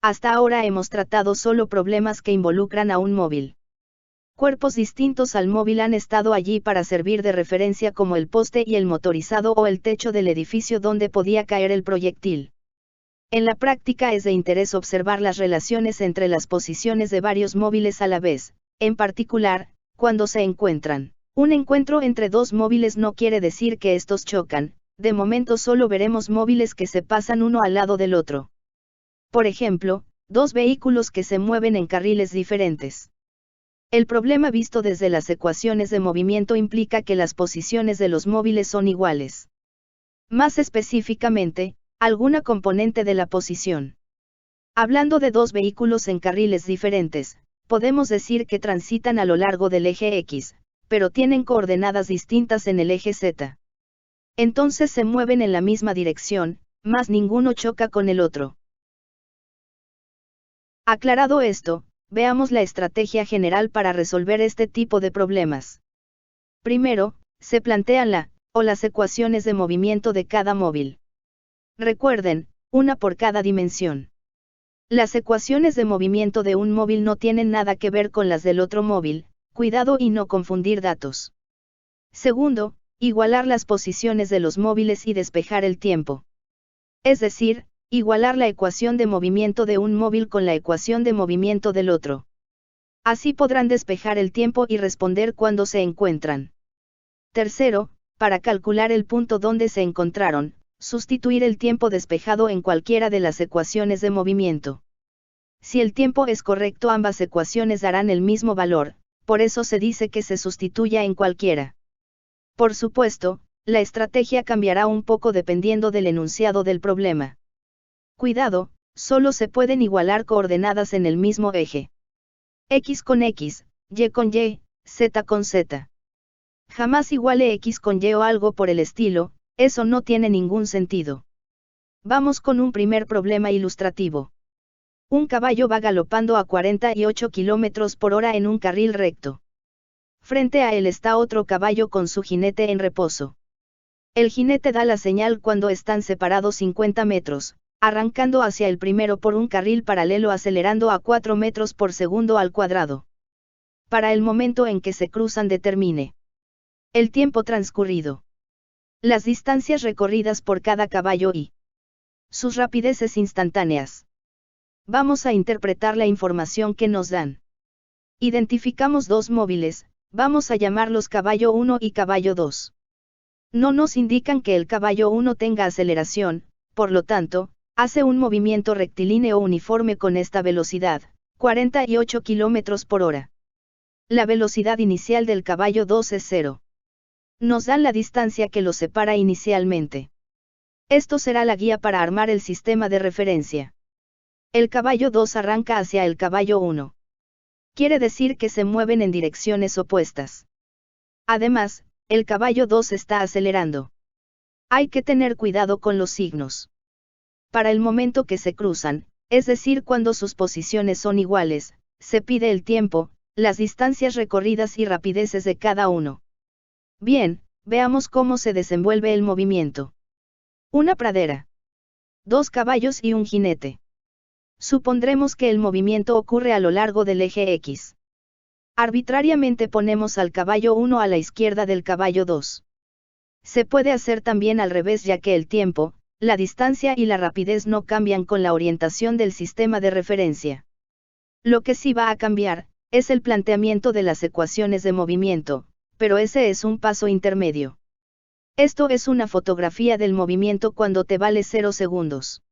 Hasta ahora hemos tratado solo problemas que involucran a un móvil. Cuerpos distintos al móvil han estado allí para servir de referencia como el poste y el motorizado o el techo del edificio donde podía caer el proyectil. En la práctica es de interés observar las relaciones entre las posiciones de varios móviles a la vez, en particular, cuando se encuentran. Un encuentro entre dos móviles no quiere decir que estos chocan, de momento solo veremos móviles que se pasan uno al lado del otro. Por ejemplo, dos vehículos que se mueven en carriles diferentes. El problema visto desde las ecuaciones de movimiento implica que las posiciones de los móviles son iguales. Más específicamente, alguna componente de la posición. Hablando de dos vehículos en carriles diferentes, podemos decir que transitan a lo largo del eje X, pero tienen coordenadas distintas en el eje Z. Entonces se mueven en la misma dirección, mas ninguno choca con el otro. Aclarado esto, veamos la estrategia general para resolver este tipo de problemas. Primero, se plantean las ecuaciones de movimiento de cada móvil. Recuerden, una por cada dimensión. Las ecuaciones de movimiento de un móvil no tienen nada que ver con las del otro móvil, cuidado y no confundir datos. Segundo, igualar las posiciones de los móviles y despejar el tiempo. Es decir, igualar la ecuación de movimiento de un móvil con la ecuación de movimiento del otro. Así podrán despejar el tiempo y responder cuando se encuentran. Tercero, para calcular el punto donde se encontraron, sustituir el tiempo despejado en cualquiera de las ecuaciones de movimiento. Si el tiempo es correcto, ambas ecuaciones darán el mismo valor, por eso se dice que se sustituya en cualquiera. Por supuesto, la estrategia cambiará un poco dependiendo del enunciado del problema. Cuidado, solo se pueden igualar coordenadas en el mismo eje. X con X, Y con Y, Z con Z. Jamás iguale X con Y o algo por el estilo, eso no tiene ningún sentido. Vamos con un primer problema ilustrativo. Un caballo va galopando a 48 km por hora en un carril recto. Frente a él está otro caballo con su jinete en reposo. El jinete da la señal cuando están separados 50 metros. Arrancando hacia el primero por un carril paralelo acelerando a 4 metros por segundo al cuadrado. Para el momento en que se cruzan determine el tiempo transcurrido, las distancias recorridas por cada caballo y sus rapideces instantáneas. Vamos a interpretar la información que nos dan. Identificamos dos móviles, vamos a llamarlos caballo 1 y caballo 2. No nos indican que el caballo 1 tenga aceleración, por lo tanto, hace un movimiento rectilíneo uniforme con esta velocidad, 48 km por hora. La velocidad inicial del caballo 2 es 0. Nos dan la distancia que los separa inicialmente. Esto será la guía para armar el sistema de referencia. El caballo 2 arranca hacia el caballo 1. Quiere decir que se mueven en direcciones opuestas. Además, el caballo 2 está acelerando. Hay que tener cuidado con los signos. Para el momento que se cruzan, es decir cuando sus posiciones son iguales, se pide el tiempo, las distancias recorridas y rapideces de cada uno. Bien, veamos cómo se desenvuelve el movimiento. Una pradera. Dos caballos y un jinete. Supondremos que el movimiento ocurre a lo largo del eje X. Arbitrariamente ponemos al caballo 1 a la izquierda del caballo 2. Se puede hacer también al revés ya que el tiempo, la distancia y la rapidez no cambian con la orientación del sistema de referencia. Lo que sí va a cambiar, es el planteamiento de las ecuaciones de movimiento, pero ese es un paso intermedio. Esto es una fotografía del movimiento cuando t vale 0 segundos.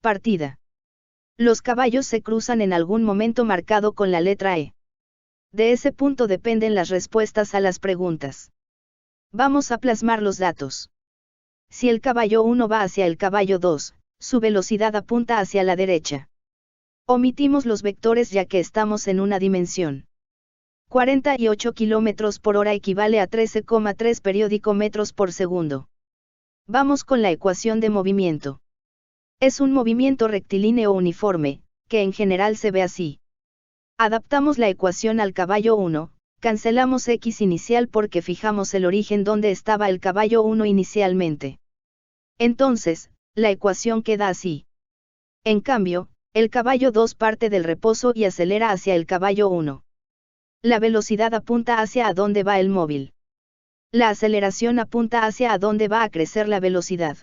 Partida. Los caballos se cruzan en algún momento marcado con la letra E. De ese punto dependen las respuestas a las preguntas. Vamos a plasmar los datos. Si el caballo 1 va hacia el caballo 2, su velocidad apunta hacia la derecha. Omitimos los vectores ya que estamos en una dimensión. 48 km por hora equivale a 13,3 periódico metros por segundo. Vamos con la ecuación de movimiento. Es un movimiento rectilíneo uniforme, que en general se ve así. Adaptamos la ecuación al caballo 1, cancelamos X inicial porque fijamos el origen donde estaba el caballo 1 inicialmente. Entonces, la ecuación queda así. En cambio, el caballo 2 parte del reposo y acelera hacia el caballo 1. La velocidad apunta hacia a dónde va el móvil. La aceleración apunta hacia a dónde va a crecer la velocidad.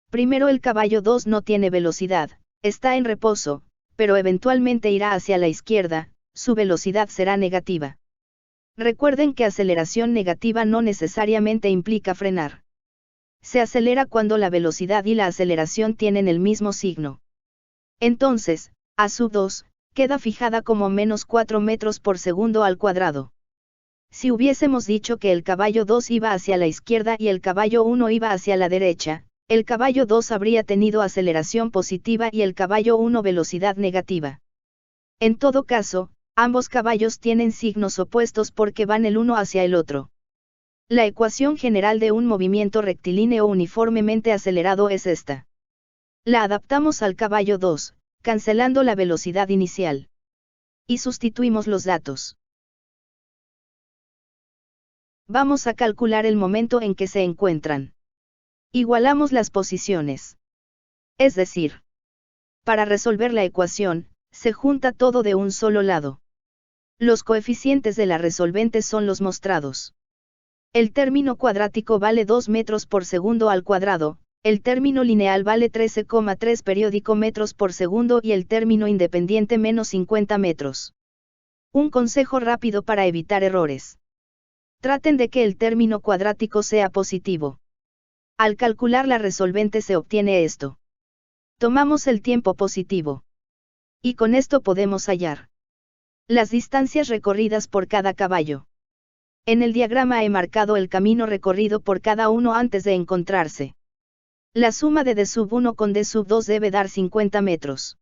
Primero el caballo 2 no tiene velocidad, está en reposo, pero eventualmente irá hacia la izquierda, su velocidad será negativa. Recuerden que aceleración negativa no necesariamente implica frenar. Se acelera cuando la velocidad y la aceleración tienen el mismo signo. Entonces, a sub 2, queda fijada como menos 4 metros por segundo al cuadrado. Si hubiésemos dicho que el caballo 2 iba hacia la izquierda y el caballo 1 iba hacia la derecha, el caballo 2 habría tenido aceleración positiva y el caballo 1 velocidad negativa. En todo caso, ambos caballos tienen signos opuestos porque van el uno hacia el otro. La ecuación general de un movimiento rectilíneo uniformemente acelerado es esta. La adaptamos al caballo 2, cancelando la velocidad inicial. Y sustituimos los datos. Vamos a calcular el momento en que se encuentran. Igualamos las posiciones. Es decir, para resolver la ecuación, se junta todo de un solo lado. Los coeficientes de la resolvente son los mostrados. El término cuadrático vale 2 metros por segundo al cuadrado, el término lineal vale 13,3 periódico metros por segundo y el término independiente menos 50 metros. Un consejo rápido para evitar errores. Traten de que el término cuadrático sea positivo. Al calcular la resolvente se obtiene esto. Tomamos el tiempo positivo. Y con esto podemos hallar las distancias recorridas por cada caballo. En el diagrama he marcado el camino recorrido por cada uno antes de encontrarse. La suma de d sub 1 con d sub 2 debe dar 50 metros.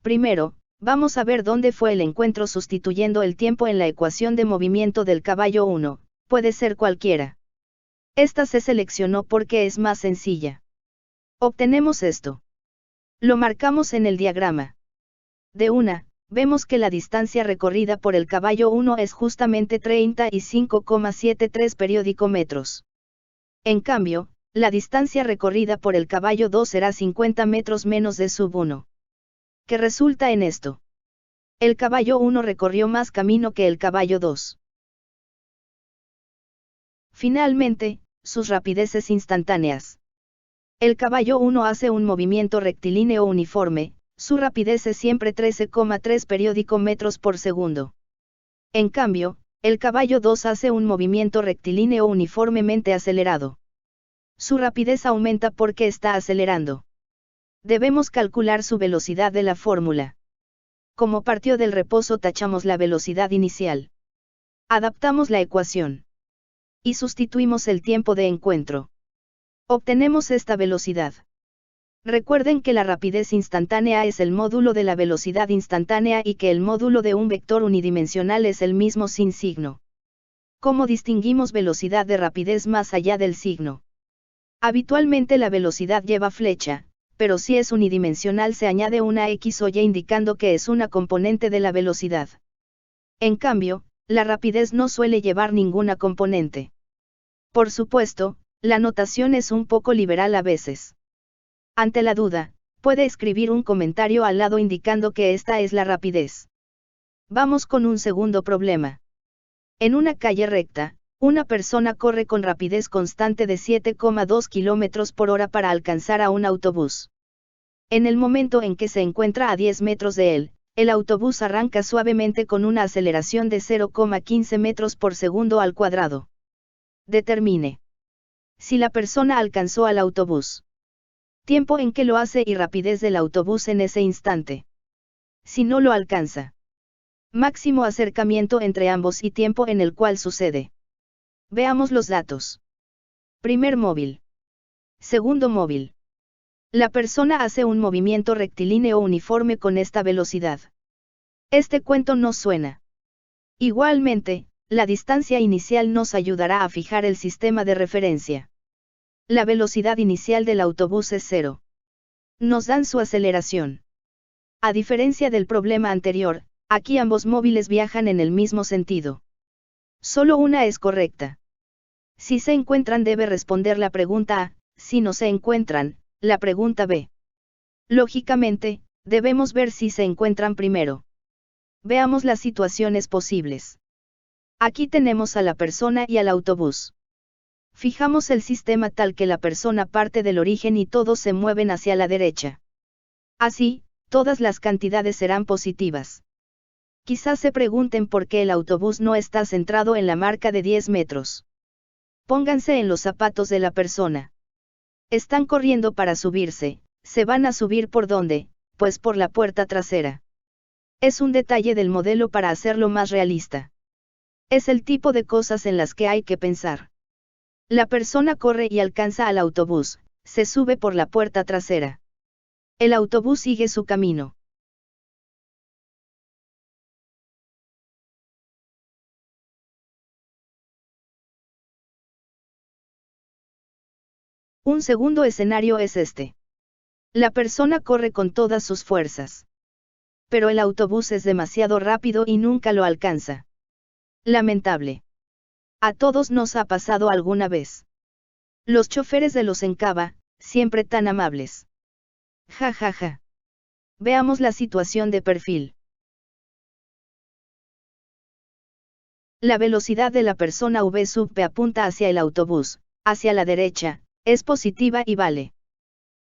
Primero, vamos a ver dónde fue el encuentro sustituyendo el tiempo en la ecuación de movimiento del caballo 1, puede ser cualquiera. Esta se seleccionó porque es más sencilla. Obtenemos esto. Lo marcamos en el diagrama. De una, vemos que la distancia recorrida por el caballo 1 es justamente 35,73 periódico metros. En cambio, la distancia recorrida por el caballo 2 será 50 metros menos de sub 1. ¿Qué resulta en esto? El caballo 1 recorrió más camino que el caballo 2. Finalmente, sus rapideces instantáneas. El caballo 1 hace un movimiento rectilíneo uniforme, su rapidez es siempre 13,3 periódico metros por segundo. En cambio, el caballo 2 hace un movimiento rectilíneo uniformemente acelerado. Su rapidez aumenta porque está acelerando. Debemos calcular su velocidad de la fórmula. Como partió del reposo tachamos la velocidad inicial. Adaptamos la ecuación. Y sustituimos el tiempo de encuentro. Obtenemos esta velocidad. Recuerden que la rapidez instantánea es el módulo de la velocidad instantánea y que el módulo de un vector unidimensional es el mismo sin signo. ¿Cómo distinguimos velocidad de rapidez más allá del signo? Habitualmente la velocidad lleva flecha, pero si es unidimensional se añade una X o Y indicando que es una componente de la velocidad. En cambio, la rapidez no suele llevar ninguna componente. Por supuesto, la notación es un poco liberal a veces. Ante la duda, puede escribir un comentario al lado indicando que esta es la rapidez. Vamos con un segundo problema. En una calle recta, una persona corre con rapidez constante de 7,2 km por hora para alcanzar a un autobús. En el momento en que se encuentra a 10 metros de él, el autobús arranca suavemente con una aceleración de 0,15 metros por segundo al cuadrado. Determine si la persona alcanzó al autobús. Tiempo en que lo hace y rapidez del autobús en ese instante. Si no lo alcanza. Máximo acercamiento entre ambos y tiempo en el cual sucede. Veamos los datos. Primer móvil. Segundo móvil. La persona hace un movimiento rectilíneo uniforme con esta velocidad. Este cuento no suena. Igualmente, la distancia inicial nos ayudará a fijar el sistema de referencia. La velocidad inicial del autobús es 0. Nos dan su aceleración. A diferencia del problema anterior, aquí ambos móviles viajan en el mismo sentido. Solo una es correcta. Si se encuentran debe responder la pregunta A, si no se encuentran, la pregunta B. Lógicamente, Debemos ver si se encuentran primero. Veamos las situaciones posibles. Aquí tenemos a la persona y al autobús. Fijamos el sistema tal que la persona parte del origen y todos se mueven hacia la derecha. Así, todas las cantidades serán positivas. Quizás se pregunten por qué el autobús no está centrado en la marca de 10 metros. Pónganse en los zapatos de la persona. Están corriendo para subirse, ¿se van a subir por dónde? Pues por la puerta trasera. Es un detalle del modelo para hacerlo más realista. Es el tipo de cosas en las que hay que pensar. La persona corre y alcanza al autobús, se sube por la puerta trasera. El autobús sigue su camino. Un segundo escenario es este. La persona corre con todas sus fuerzas. Pero el autobús es demasiado rápido y nunca lo alcanza. Lamentable. A todos nos ha pasado alguna vez. Los choferes de los Encaba, siempre tan amables. Ja ja ja. Veamos la situación de perfil. La velocidad de la persona V sub P apunta hacia el autobús, hacia la derecha, es positiva y vale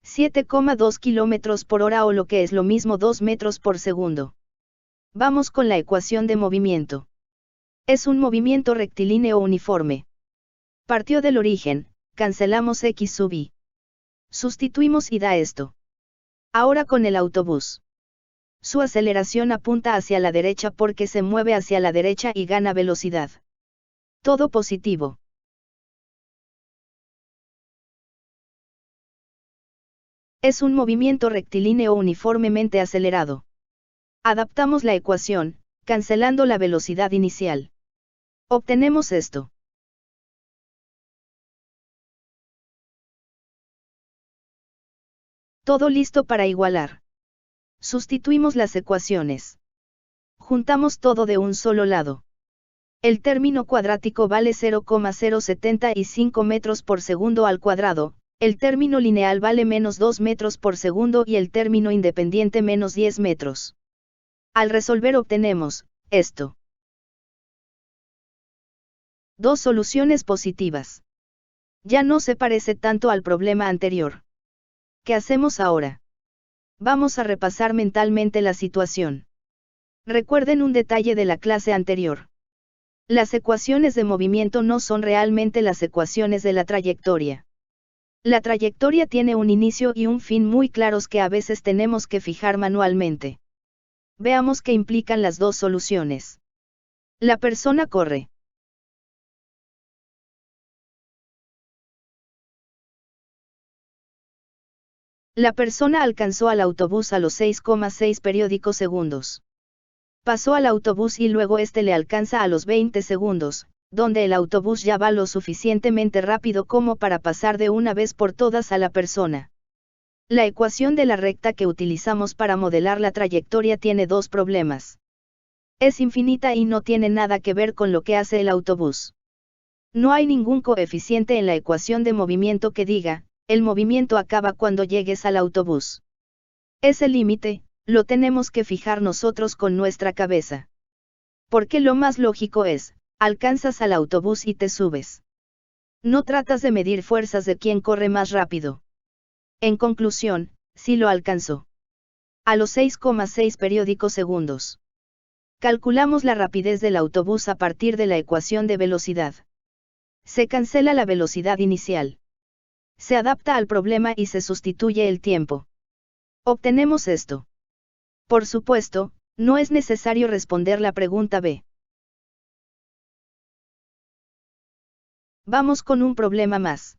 7,2 km por hora o lo que es lo mismo 2 metros por segundo. Vamos con la ecuación de movimiento. Es un movimiento rectilíneo uniforme. Partió del origen, cancelamos x sub y. Sustituimos y da esto. Ahora con el autobús. Su aceleración apunta hacia la derecha porque se mueve hacia la derecha y gana velocidad. Todo positivo. Es un movimiento rectilíneo uniformemente acelerado. Adaptamos la ecuación, cancelando la velocidad inicial. Obtenemos esto. Todo listo para igualar. Sustituimos las ecuaciones. Juntamos todo de un solo lado. El término cuadrático vale 0,075 metros por segundo al cuadrado, el término lineal vale menos 2 metros por segundo y el término independiente menos 10 metros. Al resolver obtenemos, esto. Dos soluciones positivas. Ya no se parece tanto al problema anterior. ¿Qué hacemos ahora? Vamos a repasar mentalmente la situación. Recuerden un detalle de la clase anterior. Las ecuaciones de movimiento no son realmente las ecuaciones de la trayectoria. La trayectoria tiene un inicio y un fin muy claros que a veces tenemos que fijar manualmente. Veamos qué implican las dos soluciones. La persona corre. La persona alcanzó al autobús a los 6,6 periódicos segundos. Pasó al autobús y luego este le alcanza a los 20 segundos, donde el autobús ya va lo suficientemente rápido como para pasar de una vez por todas a la persona. La ecuación de la recta que utilizamos para modelar la trayectoria tiene dos problemas. Es infinita y no tiene nada que ver con lo que hace el autobús. No hay ningún coeficiente en la ecuación de movimiento que diga, el movimiento acaba cuando llegues al autobús. Ese límite, lo tenemos que fijar nosotros con nuestra cabeza. Porque lo más lógico es, alcanzas al autobús y te subes. No tratas de medir fuerzas de quien corre más rápido. En conclusión, sí lo alcanzó. A los 6,6 periódicos segundos. Calculamos la rapidez del autobús a partir de la ecuación de velocidad. Se cancela la velocidad inicial. Se adapta al problema y se sustituye el tiempo. Obtenemos esto. Por supuesto, no es necesario responder la pregunta B. Vamos con un problema más.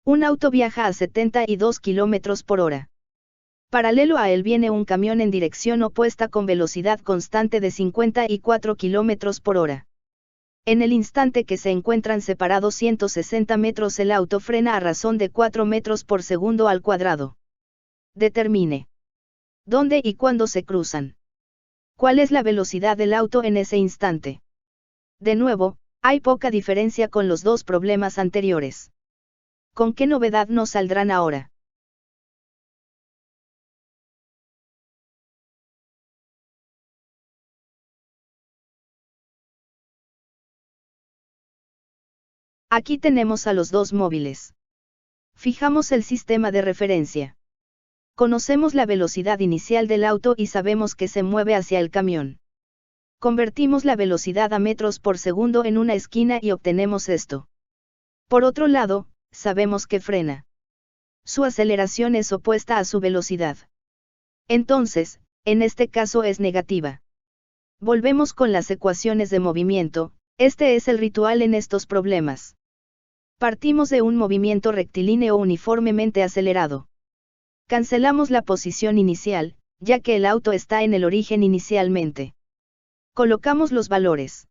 Un auto viaja a 72 km por hora. Paralelo a él viene un camión en dirección opuesta con velocidad constante de 54 km por hora. En el instante que se encuentran separados 160 metros el auto frena a razón de 4 metros por segundo al cuadrado. Determine. ¿Dónde y cuándo se cruzan? ¿Cuál es la velocidad del auto en ese instante? De nuevo, hay poca diferencia con los dos problemas anteriores. ¿Con qué novedad nos saldrán ahora? Aquí tenemos a los dos móviles. Fijamos el sistema de referencia. Conocemos la velocidad inicial del auto y sabemos que se mueve hacia el camión. Convertimos la velocidad a metros por segundo en una esquina y obtenemos esto. Por otro lado, sabemos que frena. Su aceleración es opuesta a su velocidad. Entonces, en este caso es negativa. Volvemos con las ecuaciones de movimiento, este es el ritual en estos problemas. Partimos de un movimiento rectilíneo uniformemente acelerado. Cancelamos la posición inicial, ya que el auto está en el origen inicialmente. Colocamos los valores.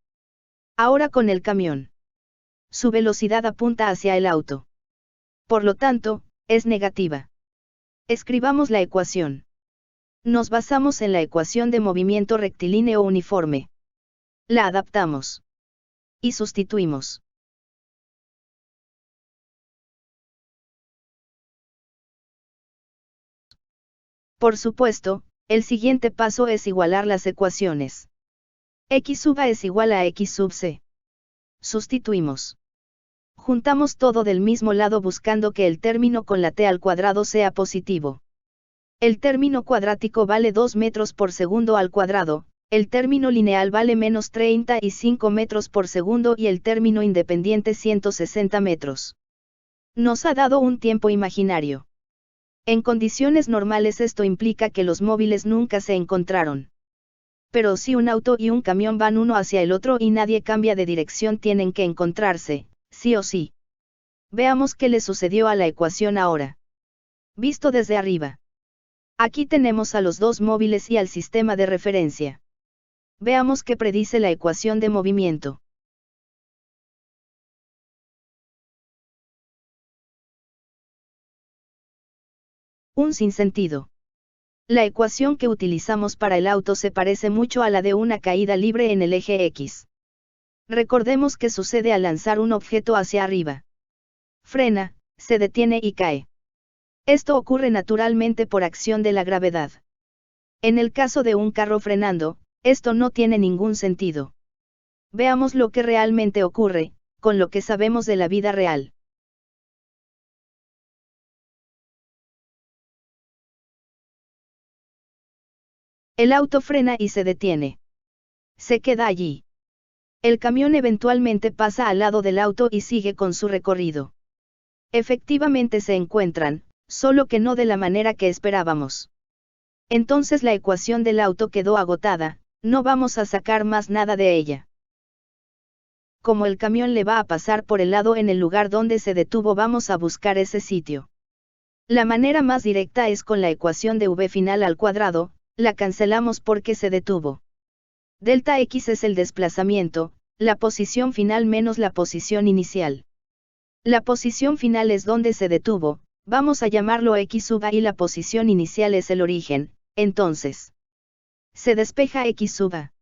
Ahora con el camión. Su velocidad apunta hacia el auto. Por lo tanto, es negativa. Escribamos la ecuación. Nos basamos en la ecuación de movimiento rectilíneo uniforme. La adaptamos. Y sustituimos. Por supuesto, el siguiente paso es igualar las ecuaciones. X sub A es igual a X sub C. Sustituimos. Juntamos todo del mismo lado buscando que el término con la t al cuadrado sea positivo. El término cuadrático vale 2 metros por segundo al cuadrado, el término lineal vale menos 35 metros por segundo y el término independiente 160 metros. Nos ha dado un tiempo imaginario. En condiciones normales esto implica que los móviles nunca se encontraron. Pero si un auto y un camión van uno hacia el otro y nadie cambia de dirección, tienen que encontrarse, sí o sí. Veamos qué le sucedió a la ecuación ahora. Visto desde arriba. Aquí tenemos a los dos móviles y al sistema de referencia. Veamos qué predice la ecuación de movimiento. Un sinsentido. La ecuación que utilizamos para el auto se parece mucho a la de una caída libre en el eje X. Recordemos qué sucede al lanzar un objeto hacia arriba. Frena, se detiene y cae. Esto ocurre naturalmente por acción de la gravedad. En el caso de un carro frenando, esto no tiene ningún sentido. Veamos lo que realmente ocurre, con lo que sabemos de la vida real. El auto frena y se detiene. Se queda allí. El camión eventualmente pasa al lado del auto y sigue con su recorrido. Efectivamente se encuentran, solo que no de la manera que esperábamos. Entonces la ecuación del auto quedó agotada, no vamos a sacar más nada de ella. Como el camión le va a pasar por el lado en el lugar donde se detuvo, vamos a buscar ese sitio. La manera más directa es con la ecuación de v final al cuadrado, la cancelamos porque se detuvo. Delta X es el desplazamiento, la posición final menos la posición inicial. La posición final es donde se detuvo, vamos a llamarlo X sub A y la posición inicial es el origen, entonces. Se despeja X sub A.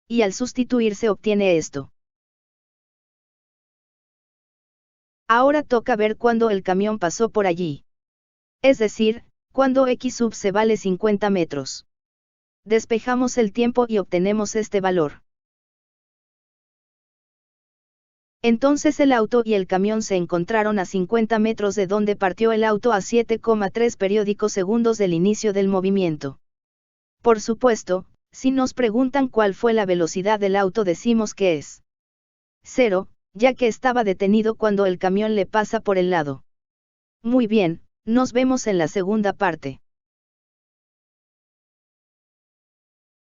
Y al sustituir se obtiene esto. Ahora toca ver cuándo el camión pasó por allí. Es decir, cuando X sub C vale 50 metros. Despejamos el tiempo y obtenemos este valor. Entonces el auto y el camión se encontraron a 50 metros de donde partió el auto, a 7,3 periódicos segundos del inicio del movimiento. Por supuesto, si nos preguntan cuál fue la velocidad del auto, decimos que es 0, ya que estaba detenido cuando el camión le pasa por el lado. Muy bien, nos vemos en la segunda parte.